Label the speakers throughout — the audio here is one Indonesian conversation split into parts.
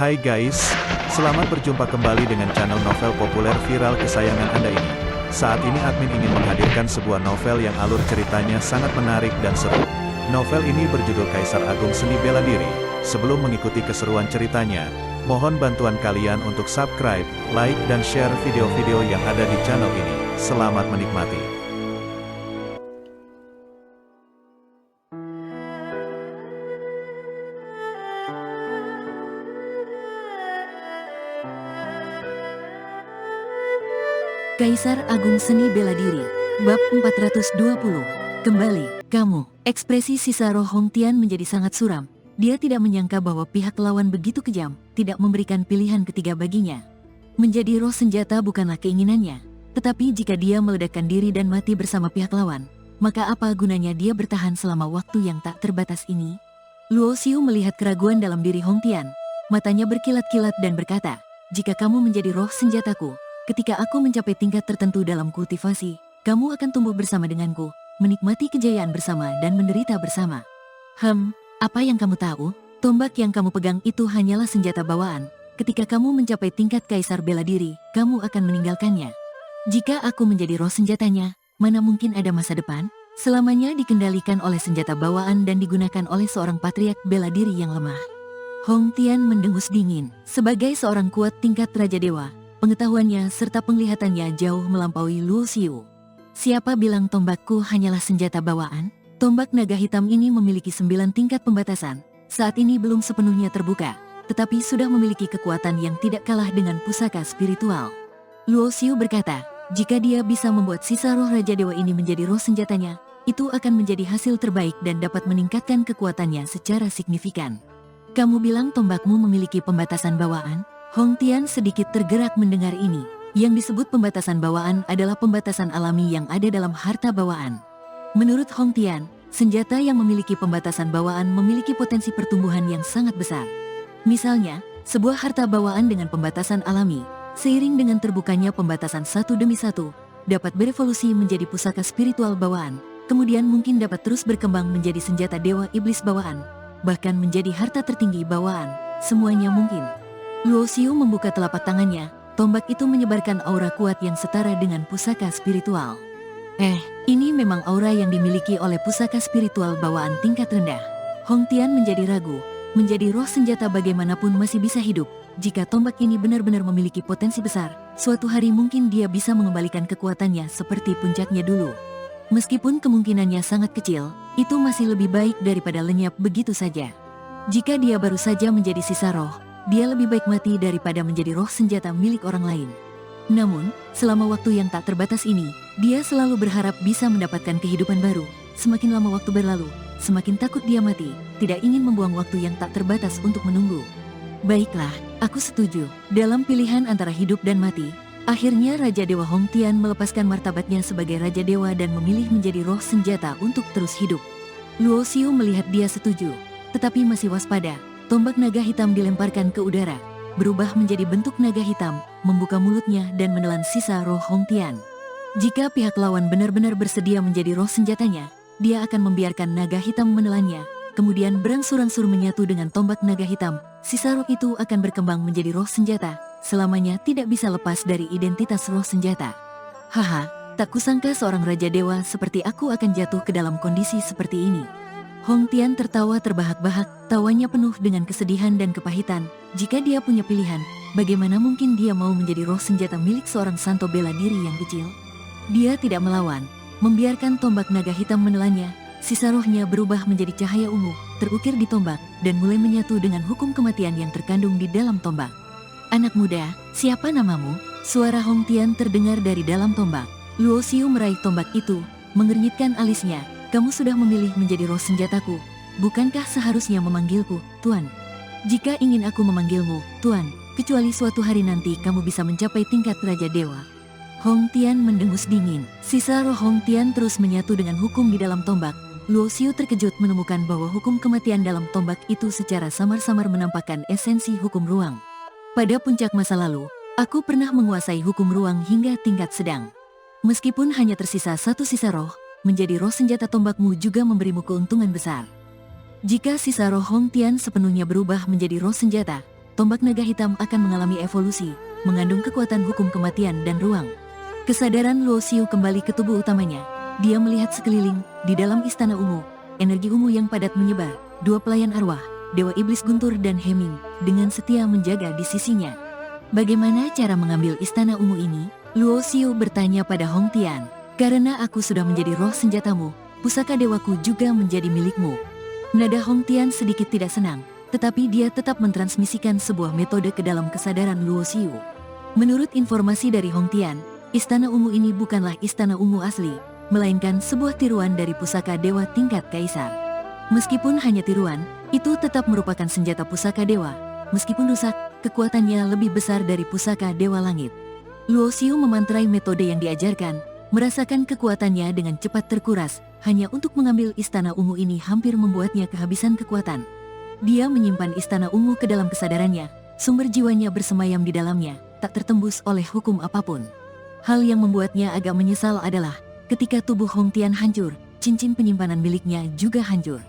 Speaker 1: Hai guys, selamat berjumpa kembali dengan channel novel populer viral kesayangan Anda ini. Saat ini admin ingin menghadirkan sebuah novel yang alur ceritanya sangat menarik dan seru. Novel ini berjudul Kaisar Agung Seni Bela Diri. Sebelum mengikuti keseruan ceritanya, mohon bantuan kalian untuk subscribe, like, dan share video-video yang ada di channel ini. Selamat menikmati.
Speaker 2: Kaisar Agung Seni Bela Diri, Bab 420. Kembali, kamu. Ekspresi Sisa Roh Hongtian menjadi sangat suram. Dia tidak menyangka bahwa pihak lawan begitu kejam, tidak memberikan pilihan ketiga baginya. Menjadi roh senjata bukanlah keinginannya, tetapi jika dia meledakkan diri dan mati bersama pihak lawan, maka apa gunanya dia bertahan selama waktu yang tak terbatas ini? Luo Xiu melihat keraguan dalam diri Hongtian. Matanya berkilat-kilat dan berkata, "Jika kamu menjadi roh senjataku, ketika aku mencapai tingkat tertentu dalam kultivasi, kamu akan tumbuh bersama denganku, menikmati kejayaan bersama dan menderita bersama." Apa yang kamu tahu? Tombak yang kamu pegang itu hanyalah senjata bawaan. Ketika kamu mencapai tingkat Kaisar Bela Diri, kamu akan meninggalkannya. Jika aku menjadi roh senjatanya, mana mungkin ada masa depan? Selamanya dikendalikan oleh senjata bawaan dan digunakan oleh seorang patriark bela diri yang lemah. Hongtian mendengus dingin. Sebagai seorang kuat tingkat Raja Dewa, pengetahuannya serta penglihatannya jauh melampaui Luo Xiu. Siapa bilang tombakku hanyalah senjata bawaan? Tombak naga hitam ini memiliki 9 tingkat pembatasan. Saat ini belum sepenuhnya terbuka, tetapi sudah memiliki kekuatan yang tidak kalah dengan pusaka spiritual. Luo Xiu berkata, jika dia bisa membuat sisa roh Raja Dewa ini menjadi roh senjatanya, itu akan menjadi hasil terbaik dan dapat meningkatkan kekuatannya secara signifikan. Kamu bilang tombakmu memiliki pembatasan bawaan? Hongtian sedikit tergerak mendengar ini. Yang disebut pembatasan bawaan adalah pembatasan alami yang ada dalam harta bawaan. Menurut Hongtian, senjata yang memiliki pembatasan bawaan memiliki potensi pertumbuhan yang sangat besar. Misalnya, sebuah harta bawaan dengan pembatasan alami, seiring dengan terbukanya pembatasan satu demi satu, dapat berevolusi menjadi pusaka spiritual bawaan, kemudian mungkin dapat terus berkembang menjadi senjata dewa iblis bawaan, bahkan menjadi harta tertinggi bawaan. Semuanya mungkin. Luo Xiu membuka telapak tangannya, tombak itu menyebarkan aura kuat yang setara dengan pusaka spiritual. Ini memang aura yang dimiliki oleh pusaka spiritual bawaan tingkat rendah. Hongtian menjadi ragu, menjadi roh senjata bagaimanapun masih bisa hidup. Jika tombak ini benar-benar memiliki potensi besar, suatu hari mungkin dia bisa mengembalikan kekuatannya seperti puncaknya dulu. Meskipun kemungkinannya sangat kecil, itu masih lebih baik daripada lenyap begitu saja. Jika dia baru saja menjadi sisa roh, dia lebih baik mati daripada menjadi roh senjata milik orang lain. Namun, selama waktu yang tak terbatas ini, dia selalu berharap bisa mendapatkan kehidupan baru. Semakin lama waktu berlalu, semakin takut dia mati, tidak ingin membuang waktu yang tak terbatas untuk menunggu. Baiklah, aku setuju. Dalam pilihan antara hidup dan mati, akhirnya Raja Dewa Hongtian melepaskan martabatnya sebagai Raja Dewa dan memilih menjadi roh senjata untuk terus hidup. Luo Xiu melihat dia setuju, tetapi masih waspada. Tombak naga hitam dilemparkan ke udara, berubah menjadi bentuk naga hitam, membuka mulutnya dan menelan sisa roh Hongtian. Jika pihak lawan benar-benar bersedia menjadi roh senjatanya, dia akan membiarkan naga hitam menelannya, kemudian berangsur-angsur menyatu dengan tombak naga hitam. Sisa roh itu akan berkembang menjadi roh senjata, selamanya tidak bisa lepas dari identitas roh senjata. Tak kusangka seorang Raja Dewa seperti aku akan jatuh ke dalam kondisi seperti ini. Hongtian tertawa terbahak-bahak, tawanya penuh dengan kesedihan dan kepahitan. Jika dia punya pilihan, bagaimana mungkin dia mau menjadi roh senjata milik seorang santo bela diri yang kecil? Dia tidak melawan, membiarkan tombak naga hitam menelannya. Sisa rohnya berubah menjadi cahaya ungu, terukir di tombak, dan mulai menyatu dengan hukum kematian yang terkandung di dalam tombak. "Anak muda, siapa namamu?" Suara Hongtian terdengar dari dalam tombak. Luo Xiu meraih tombak itu, mengernyitkan alisnya. "Kamu sudah memilih menjadi roh senjataku. Bukankah seharusnya memanggilku, Tuan? Jika ingin aku memanggilmu, Tuan, kecuali suatu hari nanti kamu bisa mencapai tingkat Raja Dewa." Hongtian mendengus dingin. Sisa roh Hongtian terus menyatu dengan hukum di dalam tombak. Luo Xiu terkejut menemukan bahwa hukum kematian dalam tombak itu secara samar-samar menampakkan esensi hukum ruang. "Pada puncak masa lalu, aku pernah menguasai hukum ruang hingga tingkat sedang. Meskipun hanya tersisa satu sisa roh, menjadi roh senjata tombakmu juga memberimu keuntungan besar. Jika sisa roh Hongtian sepenuhnya berubah menjadi roh senjata, tombak naga hitam akan mengalami evolusi, mengandung kekuatan hukum kematian dan ruang. Kesadaran Luo Xiu kembali ke tubuh utamanya. Dia melihat sekeliling, di dalam istana ungu, energi ungu yang padat menyebar, dua pelayan arwah, Dewa Iblis Guntur dan Heming, dengan setia menjaga di sisinya. Bagaimana cara mengambil istana ungu ini? Luo Xiu bertanya pada Hong Tian. Karena aku sudah menjadi roh senjatamu, pusaka dewaku juga menjadi milikmu. Nada Hong Tian sedikit tidak senang, tetapi dia tetap mentransmisikan sebuah metode ke dalam kesadaran Luo Xiu. Menurut informasi dari Hong Tian, istana ungu ini bukanlah istana ungu asli, melainkan sebuah tiruan dari pusaka dewa tingkat kaisar. Meskipun hanya tiruan, itu tetap merupakan senjata pusaka dewa. Meskipun rusak, kekuatannya lebih besar dari pusaka dewa langit. Luo Xiu memantrai metode yang diajarkan, merasakan kekuatannya dengan cepat terkuras, hanya untuk mengambil istana ungu ini hampir membuatnya kehabisan kekuatan. Dia menyimpan istana ungu ke dalam kesadarannya, sumber jiwanya bersemayam di dalamnya, tak tertembus oleh hukum apapun. Hal yang membuatnya agak menyesal adalah, ketika tubuh Hong Tian hancur, cincin penyimpanan miliknya juga hancur.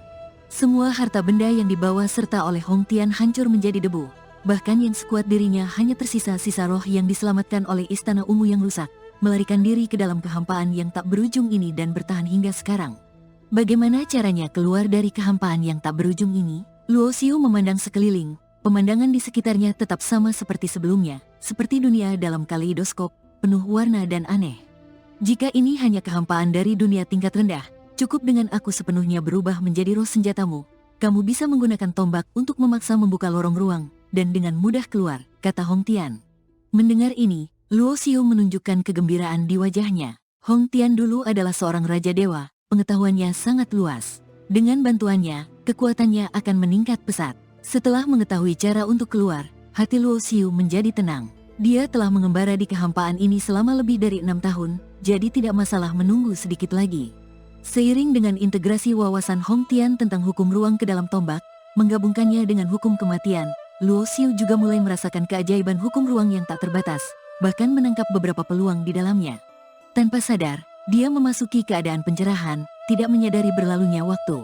Speaker 2: Semua harta benda yang dibawa serta oleh Hong Tian hancur menjadi debu. Bahkan yang sekuat dirinya hanya tersisa sisa roh yang diselamatkan oleh istana ungu yang rusak, melarikan diri ke dalam kehampaan yang tak berujung ini dan bertahan hingga sekarang. Bagaimana caranya keluar dari kehampaan yang tak berujung ini? Luo Xiu memandang sekeliling, pemandangan di sekitarnya tetap sama seperti sebelumnya, seperti dunia dalam kaleidoskop, penuh warna dan aneh. Jika ini hanya kehampaan dari dunia tingkat rendah, cukup dengan aku sepenuhnya berubah menjadi roh senjatamu. Kamu bisa menggunakan tombak untuk memaksa membuka lorong ruang, dan dengan mudah keluar, kata Hong Tian. Mendengar ini, Luo Xiu menunjukkan kegembiraan di wajahnya. Hong Tian dulu adalah seorang raja dewa, pengetahuannya sangat luas. Dengan bantuannya, kekuatannya akan meningkat pesat. Setelah mengetahui cara untuk keluar, hati Luo Xiu menjadi tenang. Dia telah mengembara di kehampaan ini selama lebih dari 6 tahun, jadi tidak masalah menunggu sedikit lagi. Seiring dengan integrasi wawasan Hong Tian tentang hukum ruang ke dalam tombak, menggabungkannya dengan hukum kematian, Luo Xiu juga mulai merasakan keajaiban hukum ruang yang tak terbatas, bahkan menangkap beberapa peluang di dalamnya. Tanpa sadar, dia memasuki keadaan pencerahan, tidak menyadari berlalunya waktu.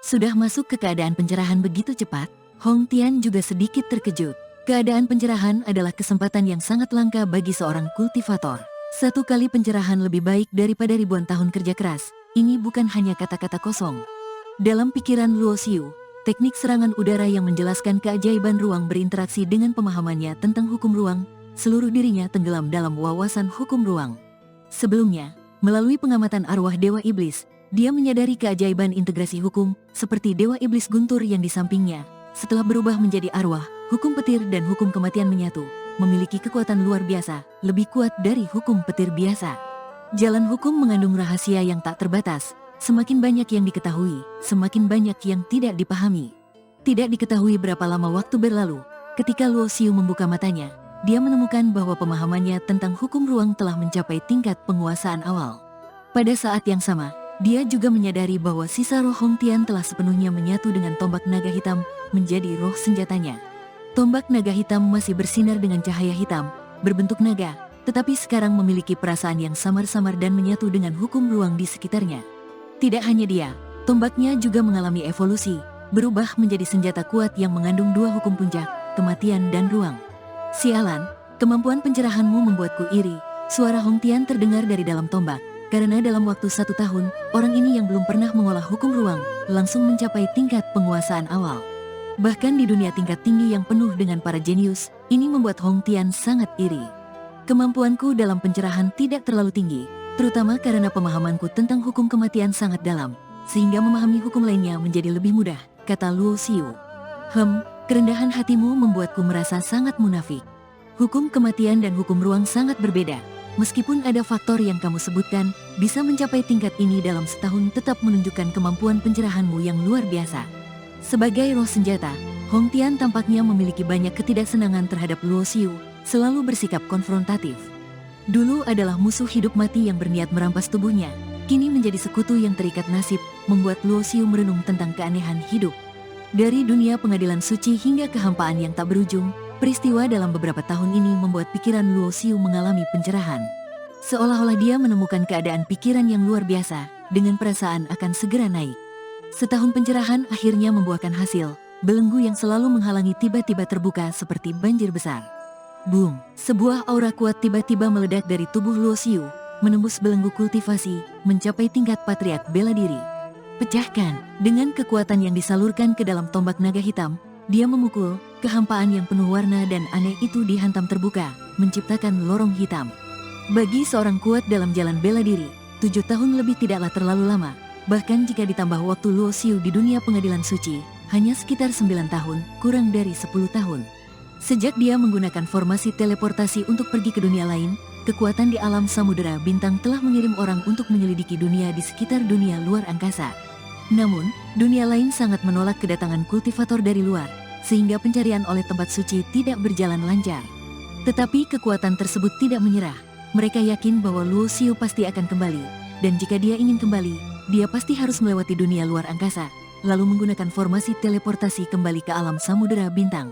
Speaker 2: Sudah masuk ke keadaan pencerahan begitu cepat, Hong Tian juga sedikit terkejut. Keadaan pencerahan adalah kesempatan yang sangat langka bagi seorang kultivator. Satu kali pencerahan lebih baik daripada ribuan tahun kerja keras. Ini bukan hanya kata-kata kosong. Dalam pikiran Luo Xiu, teknik serangan udara yang menjelaskan keajaiban ruang berinteraksi dengan pemahamannya tentang hukum ruang, seluruh dirinya tenggelam dalam wawasan hukum ruang. Sebelumnya, melalui pengamatan arwah Dewa Iblis, dia menyadari keajaiban integrasi hukum, seperti Dewa Iblis Guntur yang di sampingnya. Setelah berubah menjadi arwah, hukum petir dan hukum kematian menyatu, memiliki kekuatan luar biasa, lebih kuat dari hukum petir biasa. Jalan hukum mengandung rahasia yang tak terbatas. Semakin banyak yang diketahui, semakin banyak yang tidak dipahami. Tidak diketahui berapa lama waktu berlalu, ketika Luo Xiu membuka matanya, dia menemukan bahwa pemahamannya tentang hukum ruang telah mencapai tingkat penguasaan awal. Pada saat yang sama, dia juga menyadari bahwa sisa roh Hong Tian telah sepenuhnya menyatu dengan tombak naga hitam, menjadi roh senjatanya. Tombak naga hitam masih bersinar dengan cahaya hitam, berbentuk naga, tetapi sekarang memiliki perasaan yang samar-samar dan menyatu dengan hukum ruang di sekitarnya. Tidak hanya dia, tombaknya juga mengalami evolusi, berubah menjadi senjata kuat yang mengandung dua hukum puncak, kematian dan ruang. Sialan, kemampuan pencerahanmu membuatku iri, suara Hong Tian terdengar dari dalam tombak, karena dalam waktu 1 tahun, orang ini yang belum pernah mengolah hukum ruang, langsung mencapai tingkat penguasaan awal. Bahkan di dunia tingkat tinggi yang penuh dengan para jenius, ini membuat Hong Tian sangat iri. Kemampuanku dalam pencerahan tidak terlalu tinggi, terutama karena pemahamanku tentang hukum kematian sangat dalam, sehingga memahami hukum lainnya menjadi lebih mudah, kata Luo Xiu. Kerendahan hatimu membuatku merasa sangat munafik. Hukum kematian dan hukum ruang sangat berbeda. Meskipun ada faktor yang kamu sebutkan, bisa mencapai tingkat ini dalam setahun tetap menunjukkan kemampuan pencerahanmu yang luar biasa. Sebagai roh senjata, Hong Tian tampaknya memiliki banyak ketidaksenangan terhadap Luo Xiu, selalu bersikap konfrontatif. Dulu adalah musuh hidup mati yang berniat merampas tubuhnya, kini menjadi sekutu yang terikat nasib, membuat Luo Xiu merenung tentang keanehan hidup. Dari dunia pengadilan suci hingga kehampaan yang tak berujung, peristiwa dalam beberapa tahun ini membuat pikiran Luo Xiu mengalami pencerahan. Seolah-olah dia menemukan keadaan pikiran yang luar biasa, dengan perasaan akan segera naik. Setahun pencerahan akhirnya membuahkan hasil, belenggu yang selalu menghalangi tiba-tiba terbuka seperti banjir besar. Boom! Sebuah aura kuat tiba-tiba meledak dari tubuh Luo Xiu, menembus belenggu kultivasi, mencapai tingkat patriark bela diri. Pecahkan! Dengan kekuatan yang disalurkan ke dalam tombak naga hitam, dia memukul, kehampaan yang penuh warna dan aneh itu dihantam terbuka, menciptakan lorong hitam. Bagi seorang kuat dalam jalan bela diri, 7 tahun lebih tidaklah terlalu lama. Bahkan jika ditambah waktu Luo Xiu di dunia pengadilan suci, hanya sekitar 9 tahun, kurang dari 10 tahun. Sejak dia menggunakan formasi teleportasi untuk pergi ke dunia lain, kekuatan di alam samudera bintang telah mengirim orang untuk menyelidiki dunia di sekitar dunia luar angkasa. Namun, dunia lain sangat menolak kedatangan kultivator dari luar, sehingga pencarian oleh tempat suci tidak berjalan lancar. Tetapi kekuatan tersebut tidak menyerah. Mereka yakin bahwa Luo Xiu pasti akan kembali, dan jika dia ingin kembali, dia pasti harus melewati dunia luar angkasa, lalu menggunakan formasi teleportasi kembali ke alam samudera bintang.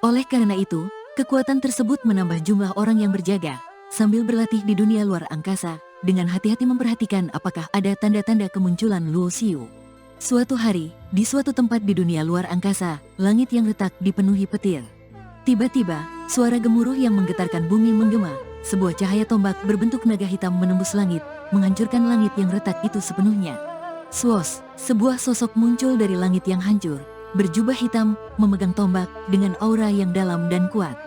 Speaker 2: Oleh karena itu, kekuatan tersebut menambah jumlah orang yang berjaga, sambil berlatih di dunia luar angkasa, dengan hati-hati memperhatikan apakah ada tanda-tanda kemunculan Luo Xiu. Suatu hari, di suatu tempat di dunia luar angkasa, langit yang retak dipenuhi petir. Tiba-tiba, suara gemuruh yang menggetarkan bumi menggema, sebuah cahaya tombak berbentuk naga hitam menembus langit, menghancurkan langit yang retak itu sepenuhnya. Swos, sebuah sosok muncul dari langit yang hancur, berjubah hitam, memegang tombak, dengan aura yang dalam dan kuat.